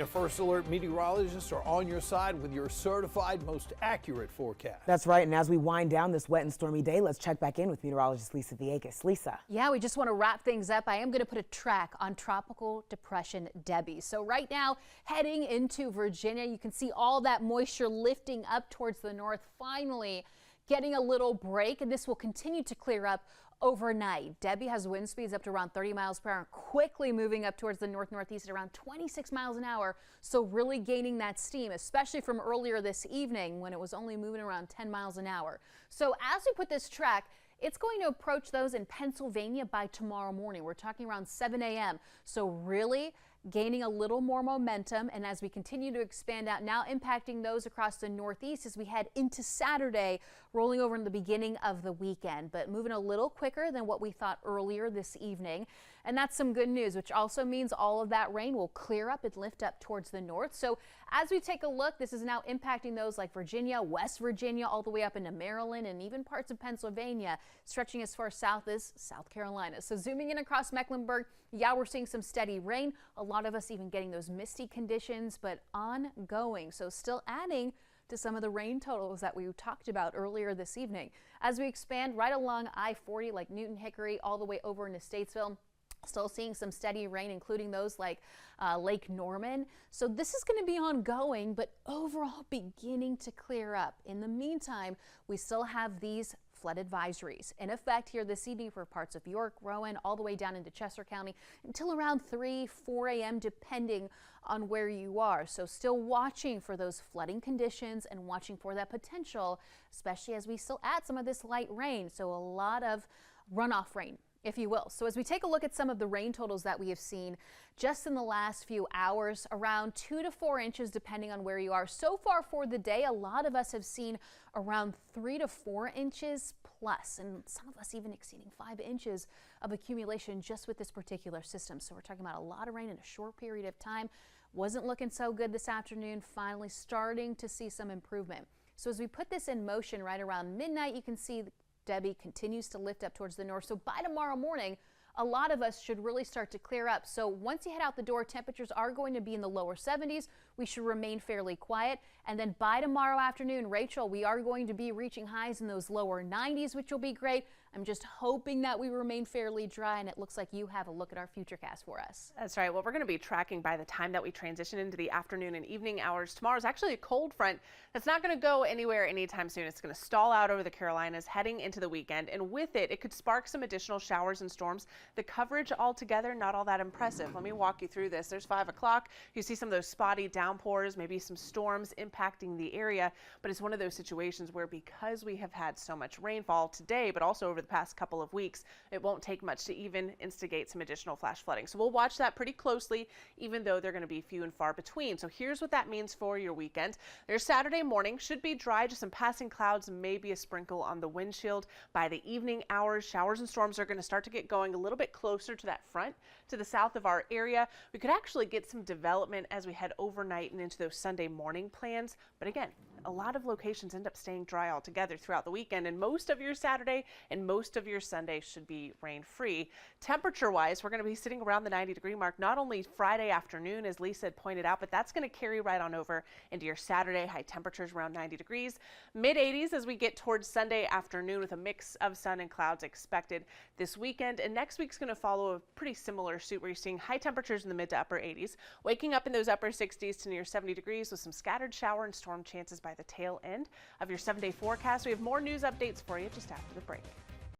Your First Alert meteorologists are on your side with your certified most accurate forecast. That's right. And as we wind down this wet and stormy day, let's check back in with meteorologist Lisa Villegas. Lisa. Yeah, we just want to wrap things up. I am going to put a track on Tropical Depression Debby. So right now, heading into Virginia, you can see all that moisture lifting up towards the north, finally getting a little break, and this will continue to clear up overnight. Debby has wind speeds up to around 30 miles per hour, quickly moving up towards the north-northeast at around 26 miles an hour. So really gaining that steam, especially from earlier this evening when it was only moving around 10 miles an hour. So as we put this track, it's going to approach those in Pennsylvania by tomorrow morning. We're talking around 7 a.m. So really gaining a little more momentum, and as we continue to expand out, now impacting those across the northeast as we head into Saturday, rolling over in the beginning of the weekend, but moving a little quicker than what we thought earlier this evening. And that's some good news, which also means all of that rain will clear up and lift up towards the north. So as we take a look, this is now impacting those like Virginia, West Virginia, all the way up into Maryland and even parts of Pennsylvania, stretching as far south as South Carolina. So zooming in across Mecklenburg, yeah, we're seeing some steady rain. A lot of us even getting those misty conditions, but ongoing. So still adding to some of the rain totals that we talked about earlier this evening. As we expand right along I-40 like Newton Hickory all the way over into Statesville, still seeing some steady rain, including those like Lake Norman. So this is going to be ongoing, but overall beginning to clear up. In the meantime, we still have these flood advisories in effect here this evening for parts of York, Rowan, all the way down into Chester County until around 4 a.m. depending on where you are. So still watching for those flooding conditions and watching for that potential, especially as we still add some of this light rain. So a lot of runoff rain, if you will. So as we take a look at some of the rain totals that we have seen just in the last few hours, around 2 to 4 inches depending on where you are. So far for the day, a lot of us have seen around 3 to 4 inches plus, and some of us even exceeding 5 inches of accumulation just with this particular system. So we're talking about a lot of rain in a short period of time. Wasn't looking so good this afternoon, finally starting to see some improvement. So as we put this in motion right around midnight, you can see Debby continues to lift up towards the north. So by tomorrow morning, a lot of us should really start to clear up. So once you head out the door, temperatures are going to be in the lower 70s. We should remain fairly quiet. And then by tomorrow afternoon, Rachel, we are going to be reaching highs in those lower 90s, which will be great. I'm just hoping that we remain fairly dry, and it looks like you have a look at our futurecast for us. That's right. What we're going to be tracking by the time that we transition into the afternoon and evening hours tomorrow is actually a cold front that's not going to go anywhere anytime soon. It's going to stall out over the Carolinas heading into the weekend, and with it, it could spark some additional showers and storms. The coverage altogether, not all that impressive. Let me walk you through this. There's 5 o'clock. You see some of those spotty downpours, maybe some storms impacting the area, but it's one of those situations where because we have had so much rainfall today, but also over the past couple of weeks, it won't take much to even instigate some additional flash flooding. So we'll watch that pretty closely, even though they're going to be few and far between. So here's what that means for your weekend. There's Saturday morning, should be dry, just some passing clouds, maybe a sprinkle on the windshield. By the evening hours, showers and storms are going to start to get going a little bit closer to that front to the south of our area. We could actually get some development as we head overnight and into those Sunday morning plans. But again, a lot of locations end up staying dry altogether throughout the weekend, and most of your Saturday and most of your Sunday should be rain-free. Temperature-wise, we're going to be sitting around the 90-degree mark, not only Friday afternoon, as Lisa had pointed out, but that's going to carry right on over into your Saturday. High temperatures around 90 degrees, mid-80s as we get towards Sunday afternoon with a mix of sun and clouds expected this weekend. And next week's going to follow a pretty similar suit where you're seeing high temperatures in the mid to upper 80s, waking up in those upper 60s to near 70 degrees with some scattered shower and storm chances by the tail end of your 7-day forecast. We have more news updates for you just after the break.